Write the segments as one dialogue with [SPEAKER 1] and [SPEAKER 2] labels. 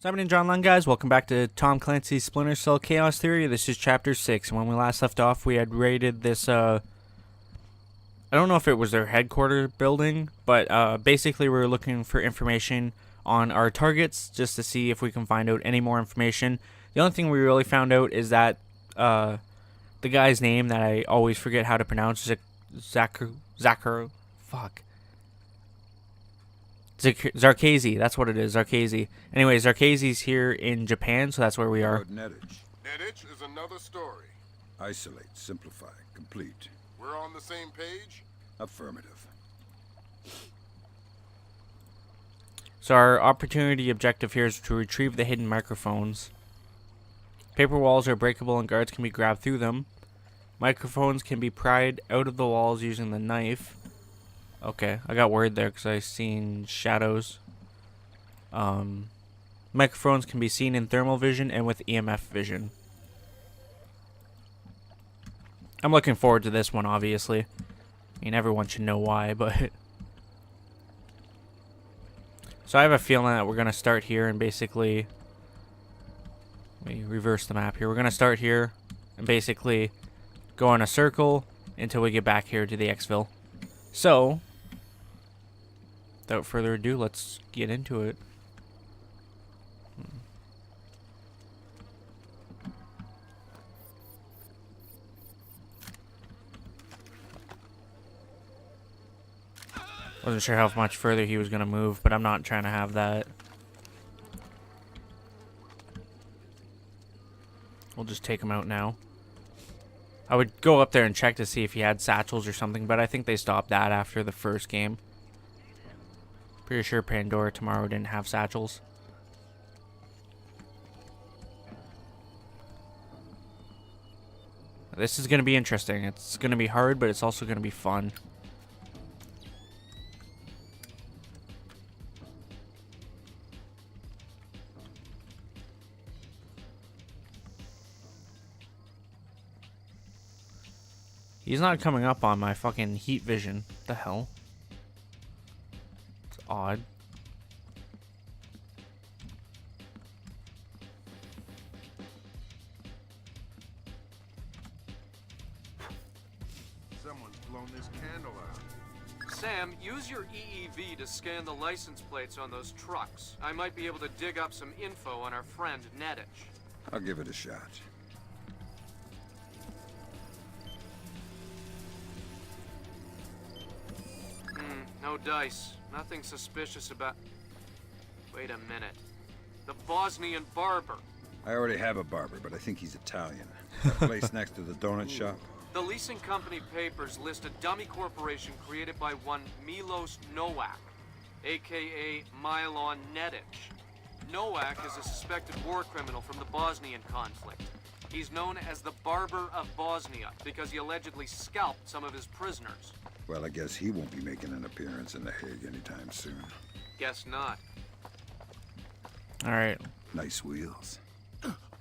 [SPEAKER 1] Simon and John Lund, guys. Welcome back to Tom Clancy's Splinter Cell Chaos Theory. This is Chapter 6. And when we last left off, we had raided this, I don't know if it was their headquarters building, but basically we were looking for information on our targets just to see if we can find out any more information. The only thing we really found out is that the guy's name that I always forget how to pronounce, Zarkazi, that's what it is, Zarkazi. Anyway, Zarkazi's here in Japan, so that's where we are.
[SPEAKER 2] Nedich is another story.
[SPEAKER 3] Isolate, simplify, complete.
[SPEAKER 2] We're on the same page?
[SPEAKER 3] Affirmative.
[SPEAKER 1] So our opportunity objective here is to retrieve the hidden microphones. Paper walls are breakable and guards can be grabbed through them. Microphones can be pried out of the walls using the knife. Okay, I got worried there because I seen shadows. Microphones can be seen in thermal vision and with EMF vision. I'm looking forward to this one, obviously. I mean, everyone should know why, but... So I have a feeling that we're going to start here and basically... Let me reverse the map here. We're going to start here and basically go in a circle until we get back here to the exfil. So... without further ado, let's get into it. Wasn't sure how much further he was going to move, but I'm not trying to have that. We'll just take him out now. I would go up there and check to see if he had satchels or something, but I think they stopped that after the first game. Pretty sure Pandora tomorrow didn't have satchels. This is going to be interesting. It's going to be hard, but it's also going to be fun. He's not coming up on my fucking heat vision. What the hell? Odd.
[SPEAKER 2] Someone's blown this candle out.
[SPEAKER 4] Sam, use your EEV to scan the license plates on those trucks. I might be able to dig up some info on our friend Nedich.
[SPEAKER 3] I'll give it a shot.
[SPEAKER 4] No dice. Nothing suspicious about... Wait a minute. The Bosnian barber.
[SPEAKER 3] I already have a barber, but I think he's Italian. That place next to the donut shop?
[SPEAKER 4] The leasing company papers list a dummy corporation created by one Milos Nowak, aka Milon Nedich. Nowak is a suspected war criminal from the Bosnian conflict. He's known as the Barber of Bosnia because he allegedly scalped some of his prisoners.
[SPEAKER 3] Well, I guess he won't be making an appearance in The Hague anytime soon.
[SPEAKER 4] Guess not.
[SPEAKER 1] Alright.
[SPEAKER 3] Nice wheels.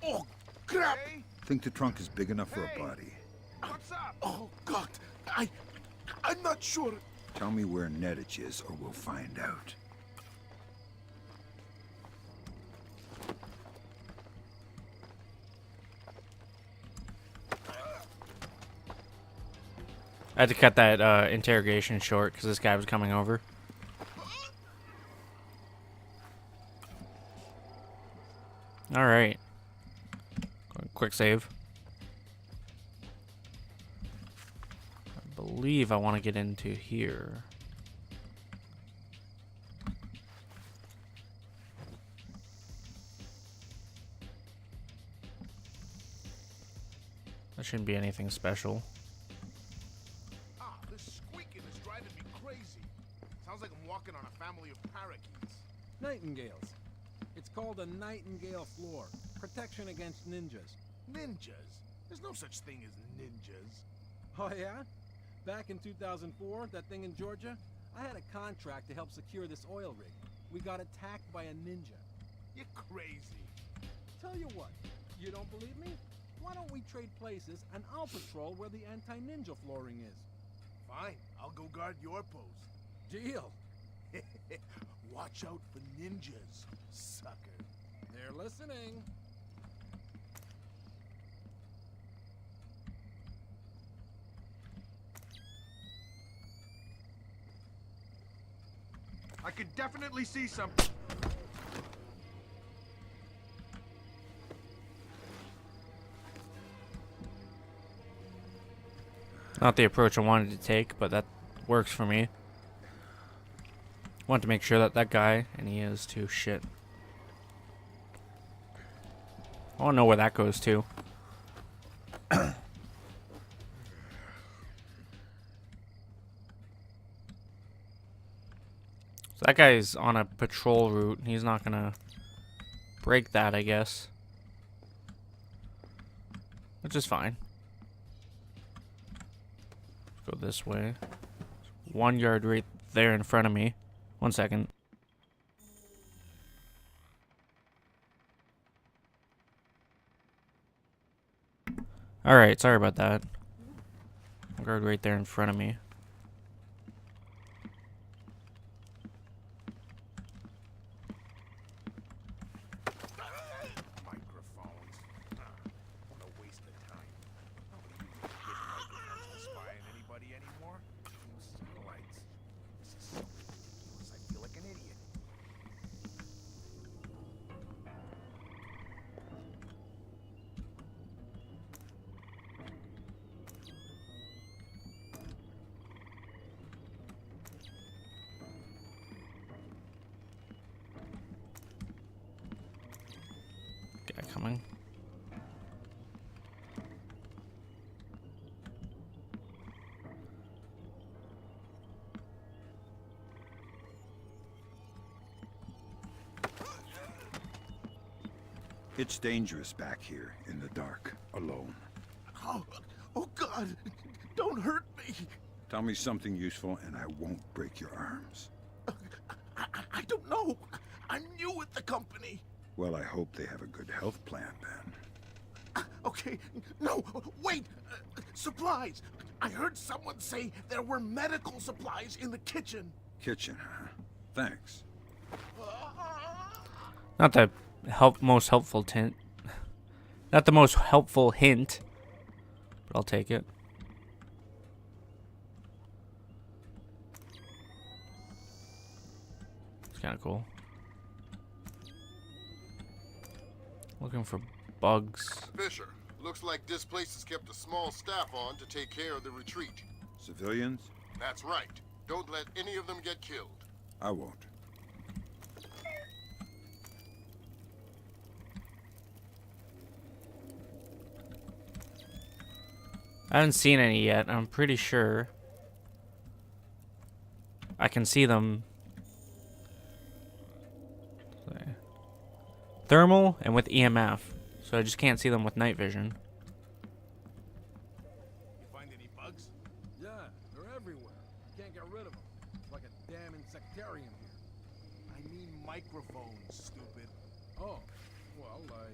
[SPEAKER 2] Oh, crap!
[SPEAKER 3] Think the trunk is big enough for a body?
[SPEAKER 2] What's up? Oh, God. I'm not sure.
[SPEAKER 3] Tell me where Nedich is, or we'll find out.
[SPEAKER 1] I had to cut that interrogation short because this guy was coming over. Alright. Quick save. I believe I want to get into here. That shouldn't be anything special.
[SPEAKER 2] Sounds like I'm walking on a family of parakeets.
[SPEAKER 5] Nightingales. It's called a nightingale floor. Protection against ninjas.
[SPEAKER 2] Ninjas? There's no such thing as ninjas.
[SPEAKER 5] Oh yeah? Back in 2004, that thing in Georgia, I had a contract to help secure this oil rig. We got attacked by a ninja.
[SPEAKER 2] You're crazy.
[SPEAKER 5] Tell you what, you don't believe me? Why don't we trade places and I'll patrol where the anti-ninja flooring is?
[SPEAKER 2] Fine, I'll go guard your post.
[SPEAKER 5] Deal.
[SPEAKER 2] Watch out for ninjas, sucker.
[SPEAKER 5] We're listening.
[SPEAKER 2] I can definitely see some.
[SPEAKER 1] Not the approach I wanted to take, but that works for me. Want to make sure that that guy, and he is too, shit. I want to know where that goes to. So that guy's on a patrol route. He's not gonna break that, I guess. Which is fine. Go this way. 1 yard right there in front of me. 1 second. Alright, sorry about that. Guard right there in front of me.
[SPEAKER 2] Microphones. What a waste of time. Nobody uses hidden microphones to spy on anybody anymore. Satellites. This is so ridiculous. I feel like an idiot.
[SPEAKER 1] Guy coming.
[SPEAKER 3] It's dangerous back here in the dark, alone.
[SPEAKER 2] Oh God! Don't hurt me!
[SPEAKER 3] Tell me something useful and I won't break your arms.
[SPEAKER 2] I don't know. I'm new at the company.
[SPEAKER 3] Well, I hope they have a good health plan then.
[SPEAKER 2] Okay, no, wait! Supplies! I heard someone say there were medical supplies in the kitchen.
[SPEAKER 3] Kitchen, huh? Thanks.
[SPEAKER 1] Not the most helpful tint. Not the most helpful hint. But I'll take it. It's kind of cool. Looking for bugs.
[SPEAKER 6] Fisher, looks like this place has kept a small staff on to take care of the retreat.
[SPEAKER 3] Civilians?
[SPEAKER 6] That's right. Don't let any of them get killed.
[SPEAKER 3] I won't.
[SPEAKER 1] I haven't seen any yet. I'm pretty sure I can see them. Thermal and with EMF. So I just can't see them with night vision.
[SPEAKER 5] You find any bugs? Yeah, they're everywhere. Can't get rid of them. It's like a damn insectarium here.
[SPEAKER 2] I mean microphones, stupid.
[SPEAKER 5] Oh, well, I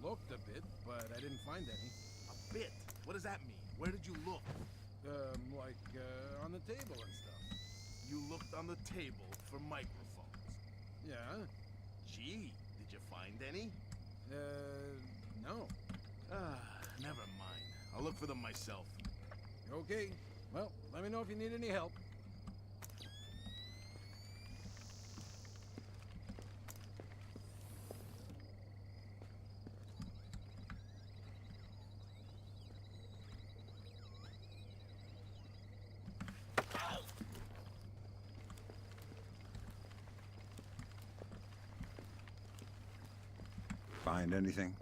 [SPEAKER 5] looked a bit, but I didn't find any.
[SPEAKER 2] A bit? What does that mean? Where did you look?
[SPEAKER 5] On the table and stuff.
[SPEAKER 2] You looked on the table for microphones.
[SPEAKER 5] Yeah?
[SPEAKER 2] Gee, did you find any?
[SPEAKER 5] No.
[SPEAKER 2] Never mind. I'll look for them myself.
[SPEAKER 5] Okay. Well, let me know if you need any help.
[SPEAKER 3] Find anything?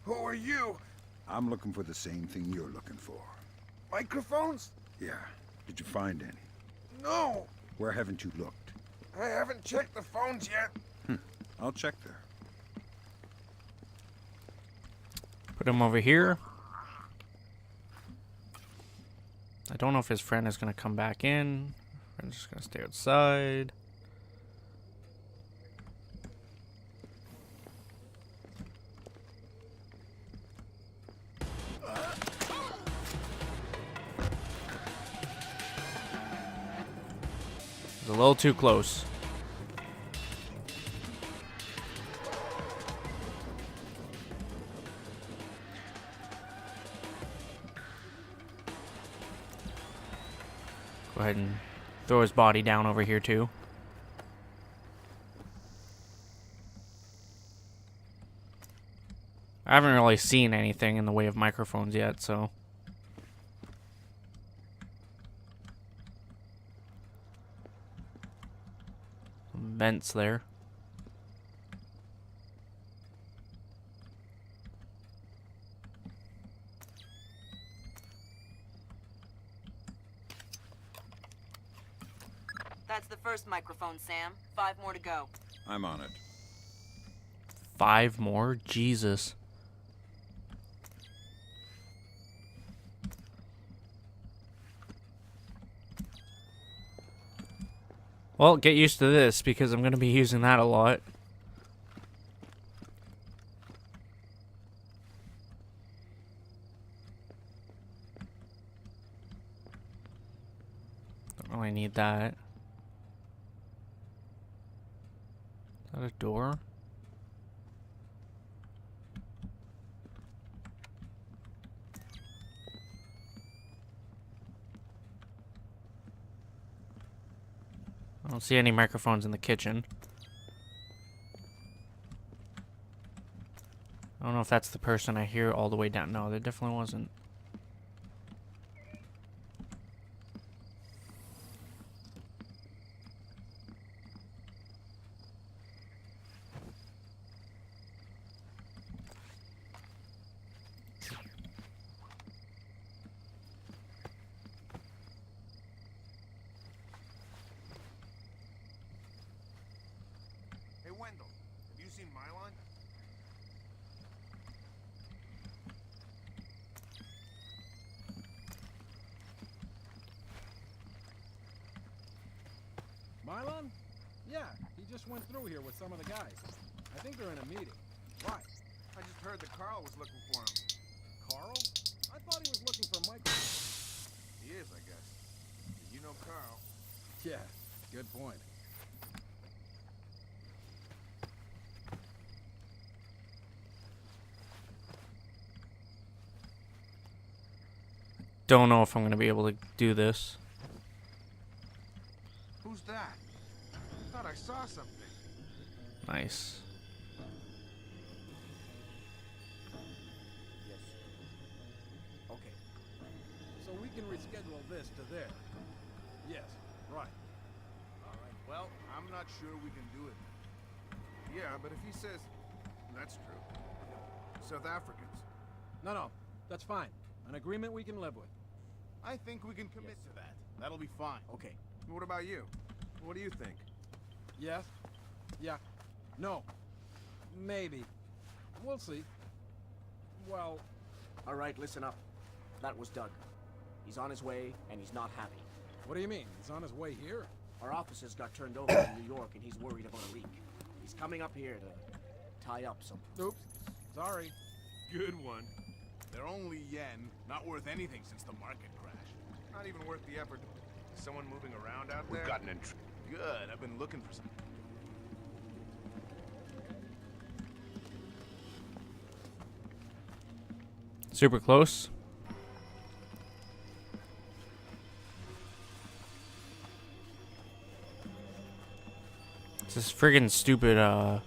[SPEAKER 2] Who are you?
[SPEAKER 3] I'm looking for the same thing you're looking for.
[SPEAKER 2] Microphones?
[SPEAKER 3] Yeah. Did you find any?
[SPEAKER 2] No,
[SPEAKER 3] Where haven't you looked?
[SPEAKER 2] I haven't checked the phones yet.
[SPEAKER 3] I'll check there.
[SPEAKER 1] Put him over here. I don't know if his friend is going to come back in. Friend's just going to stay outside. It's a little too close. Go ahead and throw his body down over here too. I haven't really seen anything in the way of microphones yet, so. Some vents there.
[SPEAKER 7] That's the first microphone, Sam. 5 more to go.
[SPEAKER 3] I'm on it.
[SPEAKER 1] 5 more? Jesus. Well, get used to this because I'm going to be using that a lot. Don't really need that. Is that a door? I don't see any microphones in the kitchen. I don't know if that's the person I hear all the way down. No, there definitely wasn't.
[SPEAKER 2] Hey, Wendell, have you seen Mylon?
[SPEAKER 5] Mylon? Yeah, he just went through here with some of the guys. I think they're in a meeting. Why?
[SPEAKER 2] I just heard that Carl was looking for him.
[SPEAKER 5] Carl? I thought he was looking for Michael.
[SPEAKER 2] He is, I guess. You know Carl.
[SPEAKER 5] Yeah, good point.
[SPEAKER 1] Don't know if I'm going to be able to do this.
[SPEAKER 2] Who's that? I thought I saw something.
[SPEAKER 1] Nice.
[SPEAKER 5] Yes. Okay. So we can reschedule this to there. Yes, right.
[SPEAKER 2] All right. Well, I'm not sure we can do it. Yeah, but if he says... That's true. South Africans.
[SPEAKER 5] No, that's fine. An agreement we can live with.
[SPEAKER 2] I think we can commit to that. That'll be fine.
[SPEAKER 5] Okay.
[SPEAKER 2] What about you? What do you think?
[SPEAKER 5] Yes. Yeah. No. Maybe. We'll see. Well...
[SPEAKER 8] All right, listen up. That was Doug. He's on his way, and he's not happy.
[SPEAKER 5] What do you mean? He's on his way here?
[SPEAKER 8] Our offices got turned over in New York, and he's worried about a leak. He's coming up here to tie up some...
[SPEAKER 5] Oops. Sorry.
[SPEAKER 2] Good one. They're only yen, not worth anything since the market crash. Not even worth the effort. Is someone moving around out there? We've gotten in. Good. I've been looking for some.
[SPEAKER 1] Super close. It's this friggin' stupid,
[SPEAKER 2] Nothing.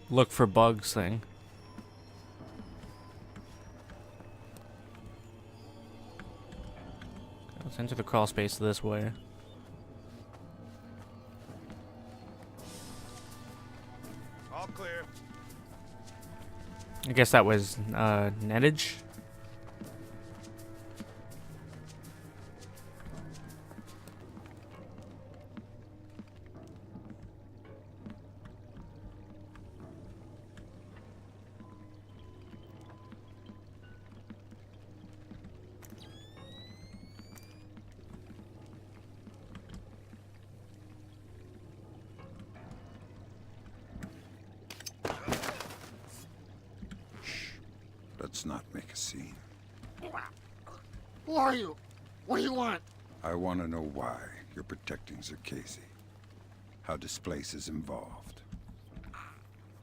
[SPEAKER 1] look for bugs thing. Let's enter the crawl space this way.
[SPEAKER 2] All clear.
[SPEAKER 1] I guess that was, nettage?
[SPEAKER 3] Let's not make a scene.
[SPEAKER 6] Who are you? What do you want?
[SPEAKER 3] I want to know why you're protecting Circasi. How this place is involved.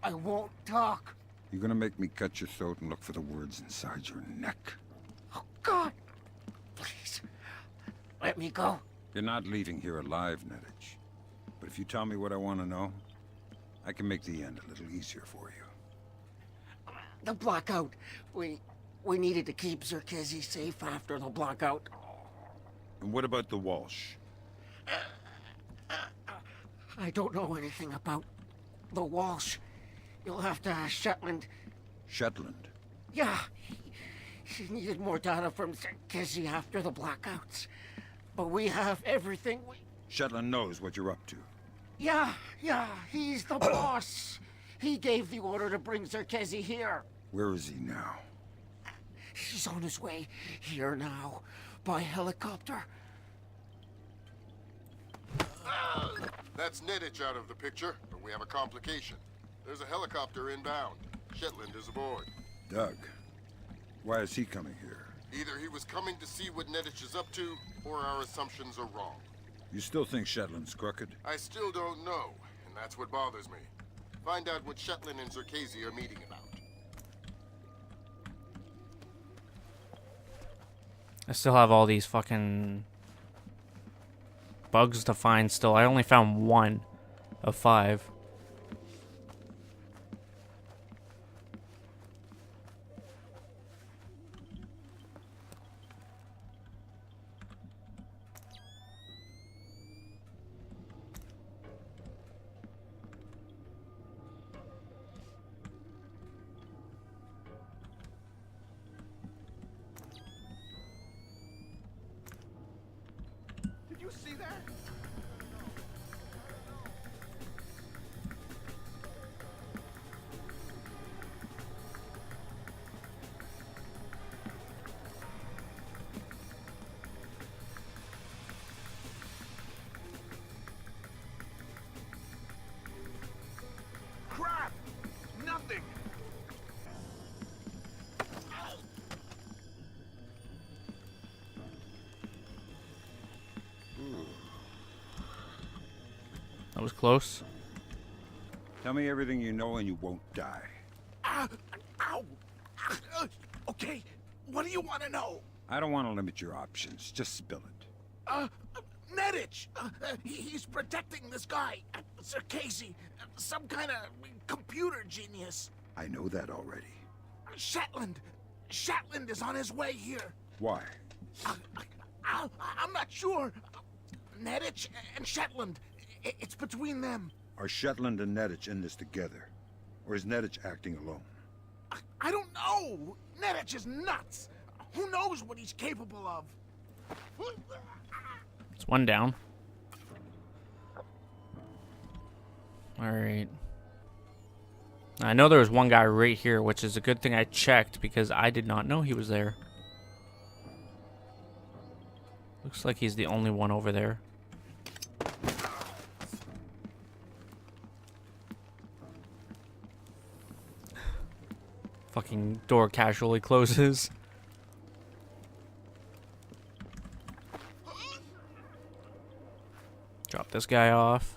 [SPEAKER 6] I won't talk.
[SPEAKER 3] You gonna make me cut your throat and look for the words inside your neck?
[SPEAKER 6] Oh, God. Please.
[SPEAKER 8] let me go.
[SPEAKER 3] You're not leaving here alive, Nedich. But if you tell me what I want to know, I can make the end a little easier for you.
[SPEAKER 8] The blackout. We needed to keep Zerkezi safe after the blackout.
[SPEAKER 3] And what about the Walsh?
[SPEAKER 8] I don't know anything about the Walsh. You'll have to ask Shetland.
[SPEAKER 3] Shetland?
[SPEAKER 8] Yeah. He needed more data from Zerkezi after the blackouts. But we have everything we...
[SPEAKER 3] Shetland knows what you're up to.
[SPEAKER 8] Yeah, he's the boss. He gave the order to bring Zerkezi here.
[SPEAKER 3] Where is he now?
[SPEAKER 8] He's on his way here now, by helicopter.
[SPEAKER 6] That's Nedich out of the picture, but we have a complication. There's a helicopter inbound. Shetland is aboard.
[SPEAKER 3] Doug. Why is he coming here?
[SPEAKER 6] Either he was coming to see what Nedich is up to, or our assumptions are wrong.
[SPEAKER 3] You still think Shetland's crooked?
[SPEAKER 6] I still don't know, and that's what bothers me. Find out what Shetland and Zerkezi are meeting about.
[SPEAKER 1] I still have all these fucking bugs to find still. I only found 1 of 5.
[SPEAKER 2] Did you see that? Crap! Nothing!
[SPEAKER 1] That was close.
[SPEAKER 3] Tell me everything you know and you won't die.
[SPEAKER 2] Ow! Okay, what do you want to know?
[SPEAKER 3] I don't want to limit your options. Just spill it.
[SPEAKER 2] Nedich! He's protecting this guy, Zerkezi, some kind of computer genius.
[SPEAKER 3] I know that already.
[SPEAKER 2] Shetland is on his way here.
[SPEAKER 3] Why?
[SPEAKER 2] I'm not sure. Nedich and Shetland, it's between them.
[SPEAKER 3] Are Shetland and Nedich in this together? Or is Nedich acting alone?
[SPEAKER 2] I don't know. Nedich is nuts. Who knows what he's capable of?
[SPEAKER 1] It's 1 down. Alright. I know there was 1 guy right here, which is a good thing I checked because I did not know he was there. Looks like he's the only one over there. Fucking door casually closes. Drop this guy off.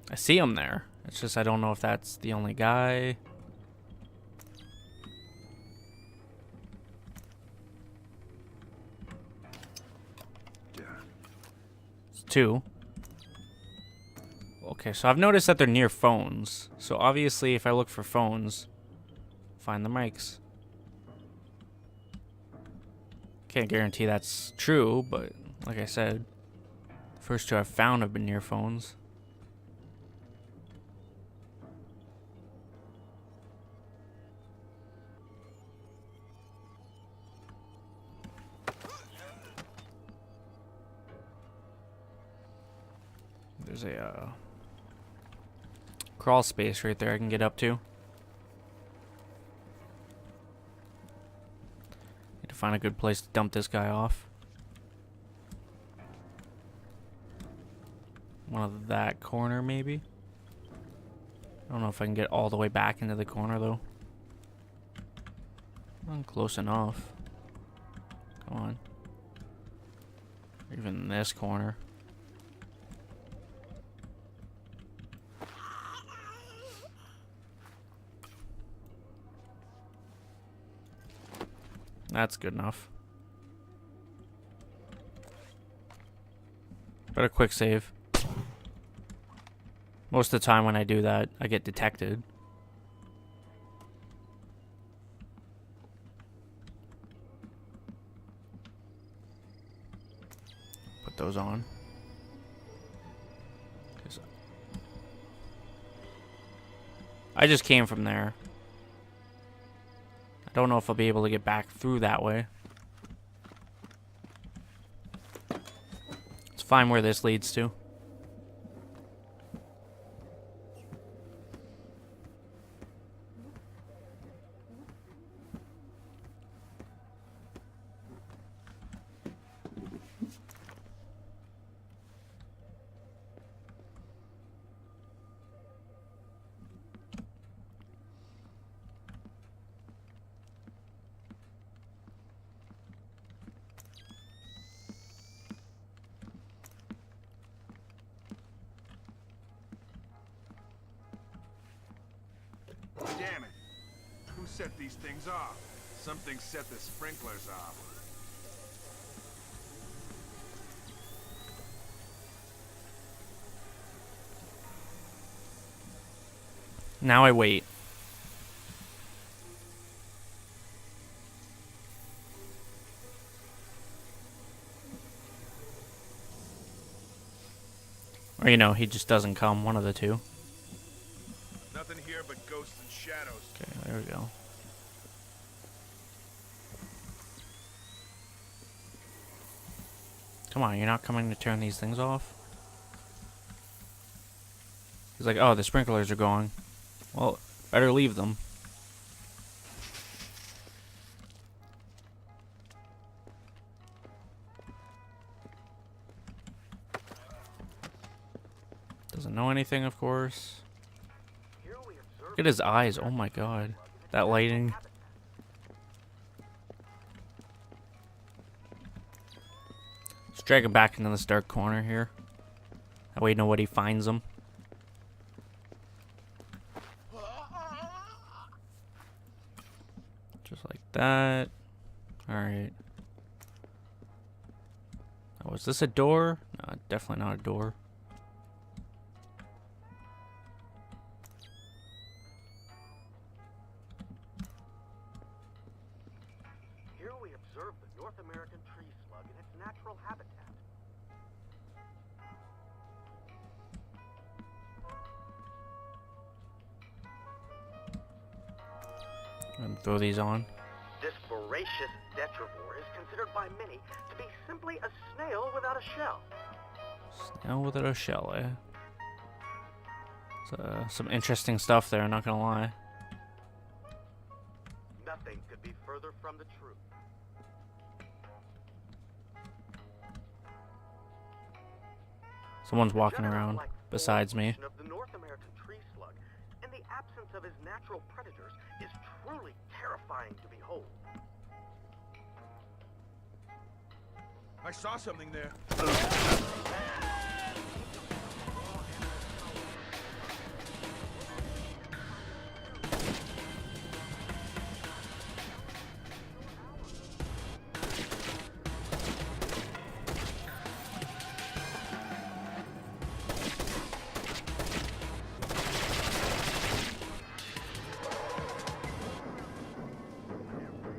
[SPEAKER 1] I see him there. It's just I don't know if that's the only guy.
[SPEAKER 3] Yeah.
[SPEAKER 1] It's 2. Okay, so I've noticed that they're near phones. So obviously if I look for phones, find the mics. Can't guarantee that's true, but like I said, first 2 I've found have been near phones. There's a crawl space right there I can get up to. Need to find a good place to dump this guy off. One of that corner, maybe? I don't know if I can get all the way back into the corner, though. I'm close enough. Come on. Even in this corner. That's good enough. But a quick save. Most of the time when I do that, I get detected. Put those on. 'Cause I just came from there. I don't know if I'll be able to get back through that way. Let's find where this leads to.
[SPEAKER 2] Damn it. Who set these things off? Something set the sprinklers off.
[SPEAKER 1] Now I wait. Or, you know, he just doesn't come, one of the two.
[SPEAKER 2] Nothing here but ghosts and shadows.
[SPEAKER 1] Okay, there we go. Come on, you're not coming to turn these things off? He's like, oh, the sprinklers are going. Well, better leave them. Doesn't know anything, of course. Look at his eyes. Oh my god. That lighting. Let's drag him back into this dark corner here. That way nobody finds him. Just like that. Alright. Oh, is this a door? No, definitely not a door.
[SPEAKER 9] Here we observe the North American tree slug in its natural habitat.
[SPEAKER 1] And throw these on.
[SPEAKER 9] This voracious detrivore is considered by many to be simply a snail without a shell.
[SPEAKER 1] Snail without a shell, eh? Some interesting stuff there, not gonna lie.
[SPEAKER 9] Nothing could be further from the truth.
[SPEAKER 1] Someone's walking
[SPEAKER 9] The
[SPEAKER 1] around
[SPEAKER 9] juggernaut-like
[SPEAKER 1] besides me.
[SPEAKER 9] formation of the North American tree slug, in the absence of his natural predators, is truly terrifying to behold.
[SPEAKER 2] I saw something there.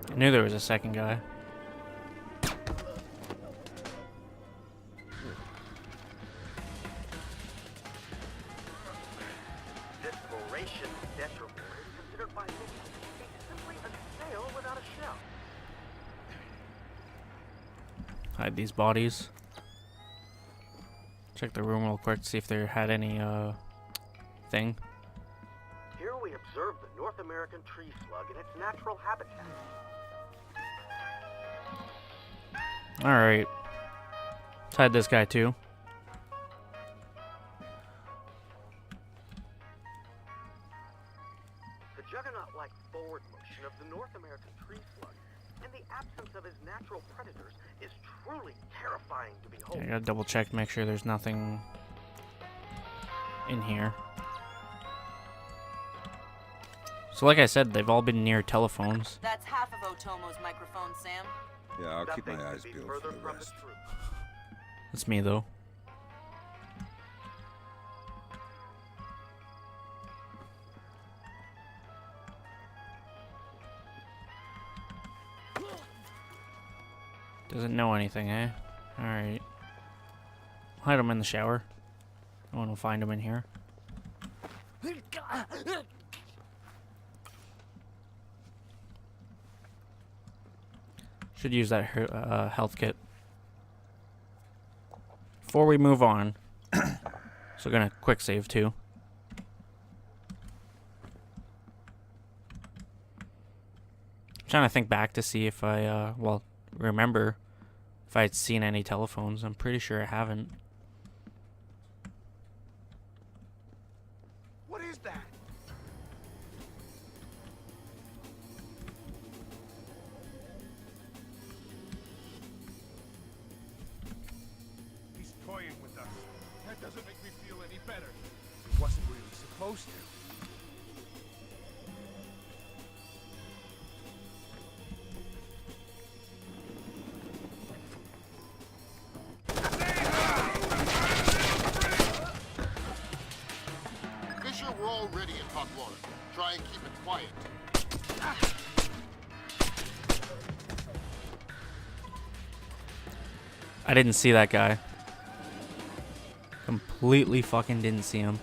[SPEAKER 1] I knew there was a second guy.
[SPEAKER 9] This voracious detrivore is considered by many to be simply a snail without a shell.
[SPEAKER 1] Hide these bodies. Check the room real quick to see if they had any thing.
[SPEAKER 9] Here we observe the North American tree slug in its natural habitat.
[SPEAKER 1] Alright. Let's hide this guy too.
[SPEAKER 9] The juggernaut-like forward motion of the North American tree slug, in the absence absence of his natural predators is truly terrifying to behold.
[SPEAKER 1] I gotta double check to make sure there's nothing in here. So like I said, they've all been near telephones.
[SPEAKER 7] That's half of Otomo's microphone, Sam.
[SPEAKER 3] Yeah, I'll keep my
[SPEAKER 9] Nothing
[SPEAKER 3] eyes
[SPEAKER 9] could be
[SPEAKER 3] peeled for
[SPEAKER 9] further
[SPEAKER 3] the
[SPEAKER 9] from
[SPEAKER 3] rest.
[SPEAKER 9] truth.
[SPEAKER 1] That's me, though. Doesn't know anything, eh? Alright. Hide him in the shower. No one will find him in here. Should use that health kit. Before we move on, so gonna quick save too. Trying to think back to see if I, well, remember if I had seen any telephones. I'm pretty sure I haven't.
[SPEAKER 2] What is that? He's toying with us. That doesn't make me feel any better. He wasn't really supposed to.
[SPEAKER 6] Fisher, we're already in hot water. Try and keep it quiet.
[SPEAKER 1] I didn't see that guy. Completely fucking didn't see him.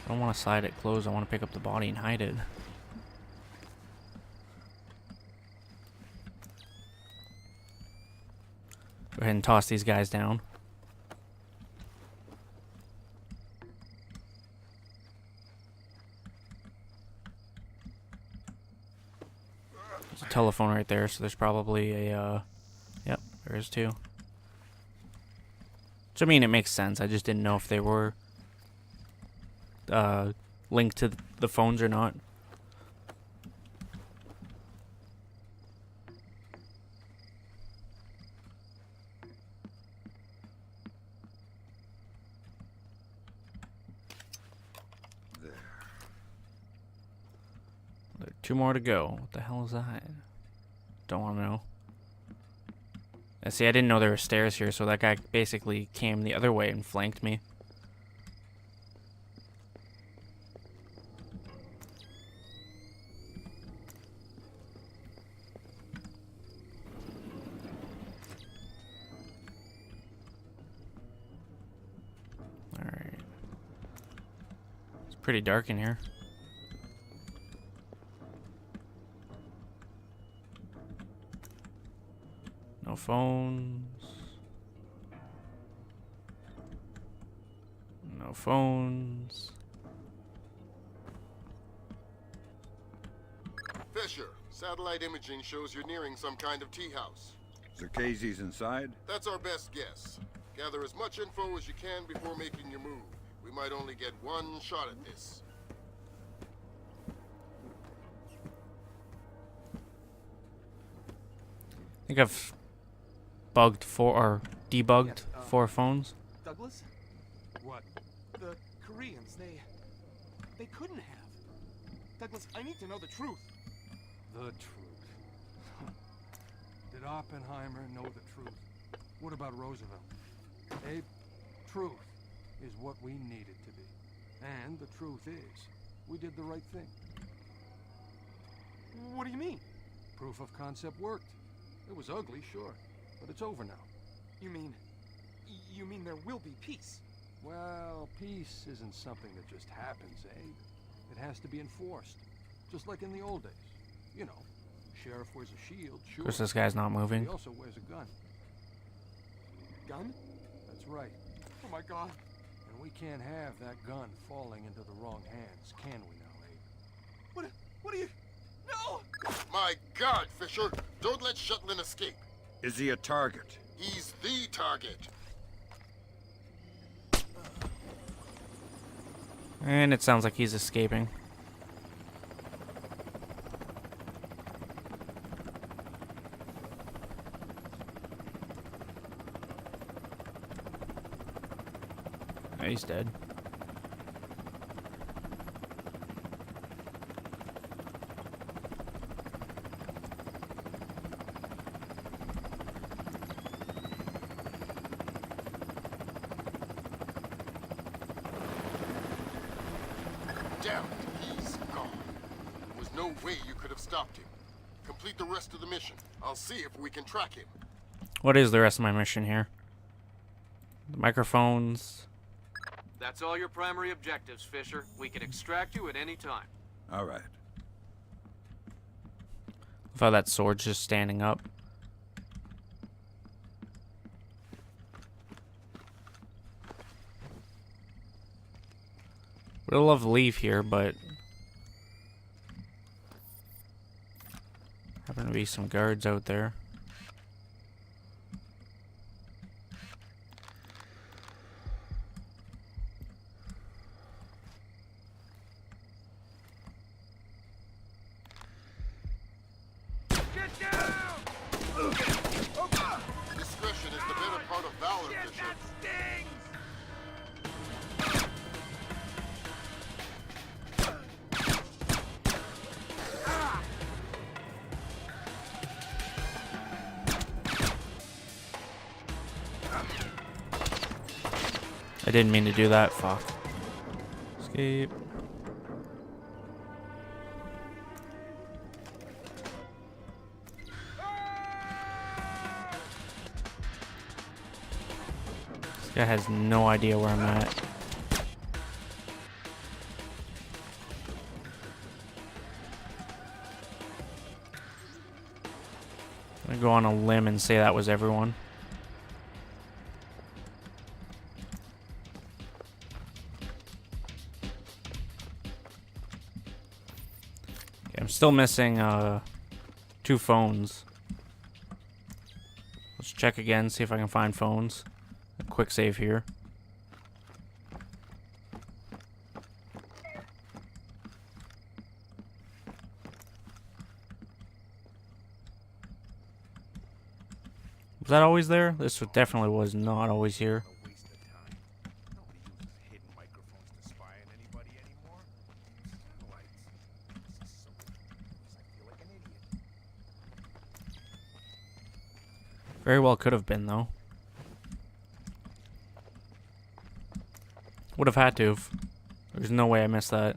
[SPEAKER 1] I don't want to slide it closed. I want to pick up the body and hide it. Go ahead and toss these guys down. There's a telephone right there, so there's probably a, yep, there is two. So, I mean, it makes sense. I just didn't know if they were linked to the phones or not.
[SPEAKER 3] There.
[SPEAKER 1] There are two more to go. What the hell is that? Don't want to know. See, I didn't know there were stairs here, so that guy basically came the other way and flanked me. Alright. It's pretty dark in here. No phones. No phones.
[SPEAKER 6] Fisher, satellite imaging shows you're nearing some kind of tea house.
[SPEAKER 3] Zerkezi's inside?
[SPEAKER 6] That's our best guess. Gather as much info as you can before making your move. We might only get one shot at this.
[SPEAKER 1] I think I've bugged four or debugged four phones.
[SPEAKER 5] Douglas?
[SPEAKER 2] What?
[SPEAKER 5] The Koreans, they couldn't have. Douglas, I need to know the truth.
[SPEAKER 10] The truth. Did Oppenheimer know the truth? What about Roosevelt? Abe, truth is what we need it to be. And the truth is, we did the right thing.
[SPEAKER 5] What do you mean?
[SPEAKER 10] Proof of concept worked. It was ugly, sure, but it's over now.
[SPEAKER 5] You mean there will be peace?
[SPEAKER 10] Well, peace isn't something that just happens, Abe. It has to be enforced, just like in the old days. You know, sheriff wears a shield,
[SPEAKER 1] Of
[SPEAKER 10] sure.
[SPEAKER 1] course, this guy's not
[SPEAKER 10] He
[SPEAKER 1] moving.
[SPEAKER 10] also wears a gun.
[SPEAKER 5] Gun?
[SPEAKER 10] That's right.
[SPEAKER 5] Oh my god.
[SPEAKER 10] And we can't have that gun falling into the wrong hands, can we now, Abe?
[SPEAKER 5] What are you... No!
[SPEAKER 6] My God, Fisher! Don't let Shetland escape.
[SPEAKER 3] Is he a target?
[SPEAKER 6] He's the target.
[SPEAKER 1] And it sounds like he's escaping. He's dead.
[SPEAKER 6] Damn it, he's gone. There was no way you could have stopped him. Complete the rest of the mission. I'll see if we can track him.
[SPEAKER 1] What is the rest of my mission here? The microphones.
[SPEAKER 4] That's all your primary objectives, Fisher. We can extract you at any time.
[SPEAKER 3] All right.
[SPEAKER 1] I thought that sword's just standing up. Would love to leave here, but happen to be some guards out there.
[SPEAKER 6] Discretion is the better part of valor, Fisher.
[SPEAKER 1] I didn't mean to do that. Fuck. Escape. This guy has no idea where I'm at. I'm gonna go on a limb and say that was everyone. I'm still missing 2 phones. Let's check again, see if I can find phones. A quick save here. Was that always there? This definitely was not always here.
[SPEAKER 2] A waste of time. Nobody uses hidden microphones to spy on anybody anymore. Satellites. This is so ridiculous. I feel like an idiot.
[SPEAKER 1] Very well could have been, though. Would have had to have. There's no way I missed that.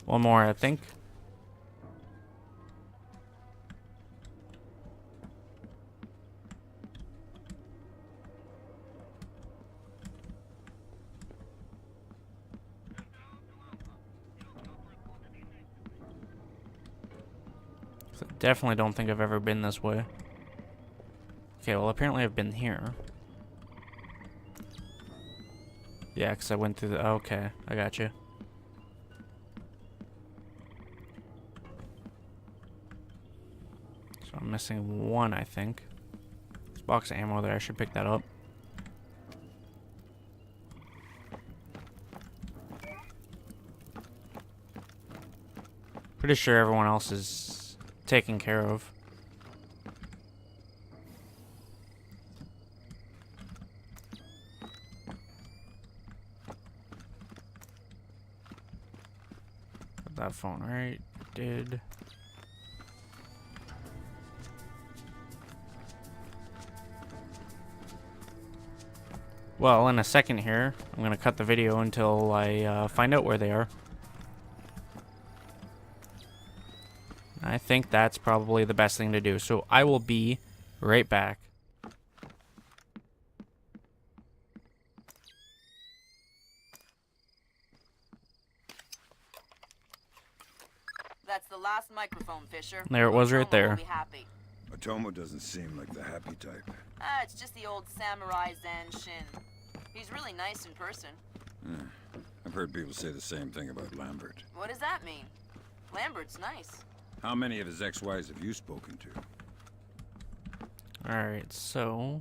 [SPEAKER 1] One more, I think. Definitely don't think I've ever been this way. Okay, well apparently I've been here. Yeah, because I went through the... Okay, I got you. So I'm missing 1, I think. There's a box of ammo there. I should pick that up. Pretty sure everyone else is taken care of. Got that phone right. Did. Well, in a second here, I'm going to cut the video until I find out where they are. I think that's probably the best thing to do. So I will be right back.
[SPEAKER 7] That's the last microphone, Fisher.
[SPEAKER 1] There it was right
[SPEAKER 7] Otomo
[SPEAKER 1] there.
[SPEAKER 7] will be happy.
[SPEAKER 3] Otomo doesn't seem like the happy type.
[SPEAKER 7] It's just the old samurai Zan Shin. He's really nice in person.
[SPEAKER 3] I've heard people say the same thing about Lambert.
[SPEAKER 7] What does that mean? Lambert's nice.
[SPEAKER 3] How many of his ex-wives have you spoken to?
[SPEAKER 1] Alright, so...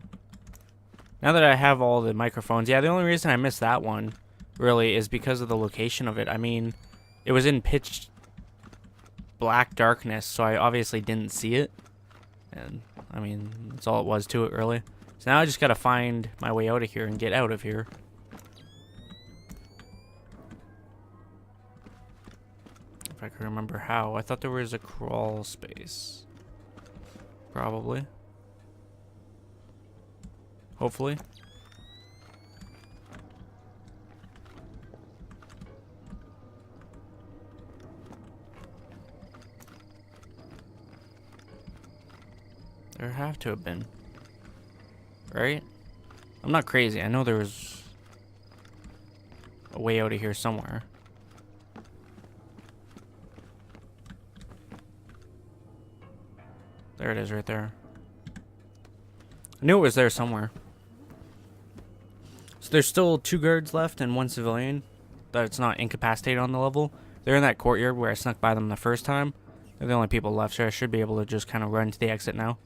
[SPEAKER 1] Now that I have all the microphones, yeah, the only reason I missed that one, really, is because of the location of it. I mean, it was in pitch black darkness, so I obviously didn't see it. And, I mean, that's all it was to it, really. So now I just gotta find my way out of here and get out of here. If I can remember how. I thought there was a crawl space. Probably. Hopefully. There have to have been. Right? I'm not crazy. I know there was a way out of here somewhere. There it is right there. I knew it was there somewhere. So there's still 2 guards left and 1 civilian that's not incapacitated on the level. They're in that courtyard where I snuck by them the first time. They're the only people left, so I should be able to just kind of run to the exit now.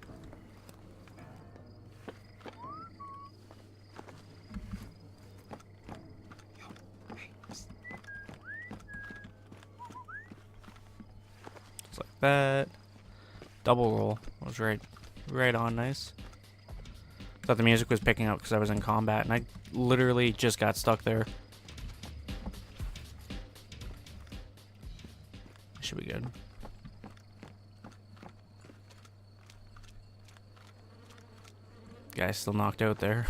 [SPEAKER 1] Just like that. Double roll. Was right on nice. Thought the music was picking up because I was in combat, and I literally just got stuck there. Should be good. Guy's still knocked out there.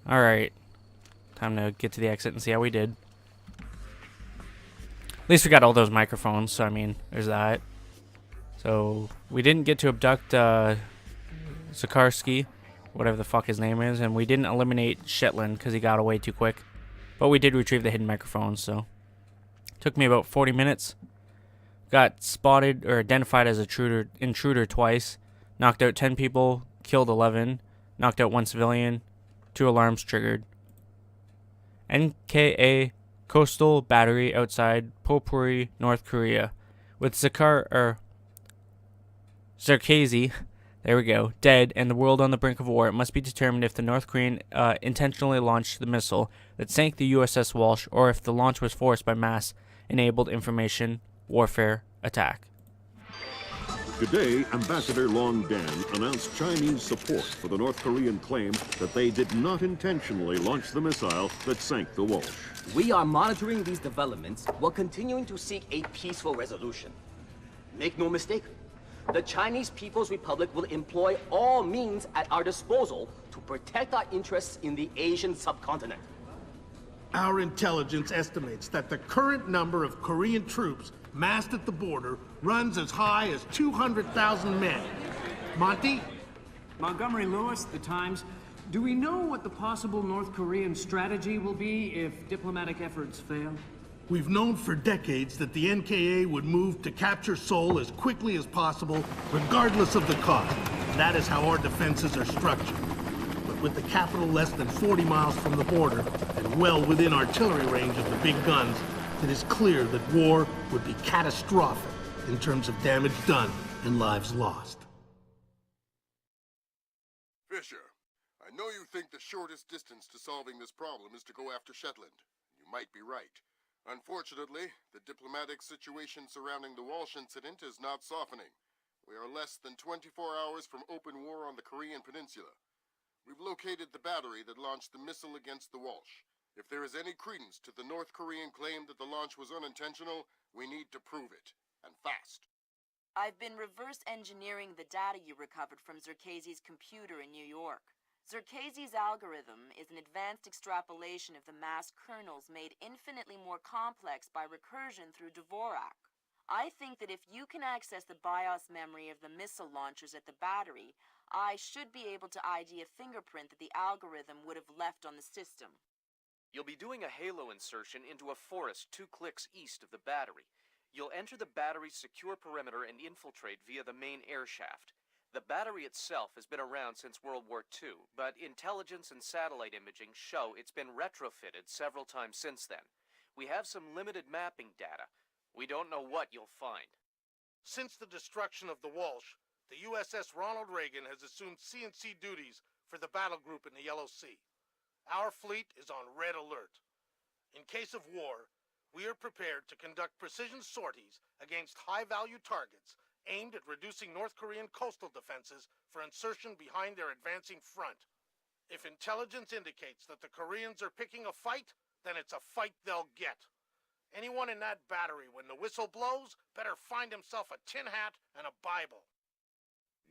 [SPEAKER 1] Alright. Time to get to the exit and see how we did. At least we got all those microphones, so I mean, there's that. So, we didn't get to abduct Zakarsky, whatever the fuck his name is, and we didn't eliminate Shetland because he got away too quick. But we did retrieve the hidden microphones, so. Took me about 40 minutes. Got spotted or identified as a intruder twice. Knocked out 10 people, killed 11. Knocked out 1 civilian. 2 alarms triggered. NKA Coastal Battery outside Popuri, North Korea. With Zarkazi, there we go, dead, and the world on the brink of war, it must be determined if the North Korean intentionally launched the missile that sank the USS Walsh, or if the launch was forced by mass-enabled information warfare attack.
[SPEAKER 11] Today, Ambassador Long Dan announced Chinese support for the North Korean claim that they did not intentionally launch the missile that sank the Walsh.
[SPEAKER 12] We are monitoring these developments while continuing to seek a peaceful resolution. Make no mistake, the Chinese People's Republic will employ all means at our disposal to protect our interests in the Asian subcontinent.
[SPEAKER 13] Our intelligence estimates that the current number of Korean troops massed at the border runs as high as 200,000 men. Monty?
[SPEAKER 14] Montgomery Lewis, The Times. Do we know what the possible North Korean strategy will be if diplomatic efforts fail?
[SPEAKER 13] We've known for decades that the NKA would move to capture Seoul as quickly as possible, regardless of the cost. That is how our defenses are structured. But with the capital less than 40 miles from the border, and well within artillery range of the big guns, it is clear that war would be catastrophic in terms of damage done and lives lost.
[SPEAKER 6] Fisher, I know you think the shortest distance to solving this problem is to go after Shetland. You might be right. Unfortunately, the diplomatic situation surrounding the Walsh incident is not softening. We are less than 24 hours from open war on the Korean peninsula. We've located the battery that launched the missile against the Walsh. If there is any credence to the North Korean claim that the launch was unintentional, we need to prove it, and fast.
[SPEAKER 7] I've been reverse engineering the data you recovered from Zarkazi's computer in New York. Zarkazi's algorithm is an advanced extrapolation of the mass kernels made infinitely more complex by recursion through Dvorak. I think that if you can access the BIOS memory of the missile launchers at the battery, I should be able to ID a fingerprint that the algorithm would have left on the system.
[SPEAKER 4] You'll be doing a halo insertion into a forest 2 clicks east of the battery. You'll enter the battery's secure perimeter and infiltrate via the main air shaft. The battery itself has been around since World War II, but intelligence and satellite imaging show it's been retrofitted several times since then. We have some limited mapping data. We don't know what you'll find.
[SPEAKER 13] Since the destruction of the Walsh, the USS Ronald Reagan has assumed CNC duties for the battle group in the Yellow Sea. Our fleet is on red alert. In case of war, we are prepared to conduct precision sorties against high-value targets aimed at reducing North Korean coastal defenses for insertion behind their advancing front. If intelligence indicates that the Koreans are picking a fight, then it's a fight they'll get. Anyone in that battery, when the whistle blows, better find himself a tin hat and a Bible.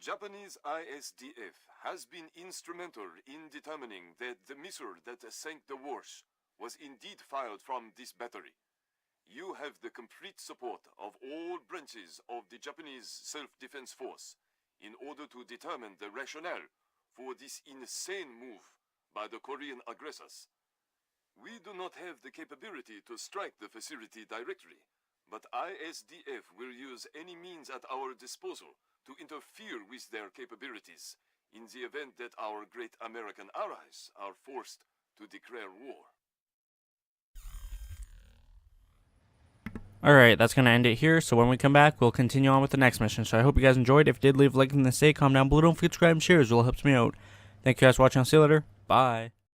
[SPEAKER 15] Japanese ISDF has been instrumental in determining that the missile that sank the Walsh was indeed fired from this battery. You have the complete support of all branches of the Japanese Self-Defense Force in order to determine the rationale for this insane move by the Korean aggressors. We do not have the capability to strike the facility directly, but ISDF will use any means at our disposal to interfere with their capabilities in the event that our great American allies are forced to declare war.
[SPEAKER 1] Alright, that's going to end it here, so when we come back, we'll continue on with the next mission. So I hope you guys enjoyed. If you did, leave a like and say, comment down below, don't forget to subscribe and share, as well helps me out. Thank you guys for watching, I'll see you later, bye.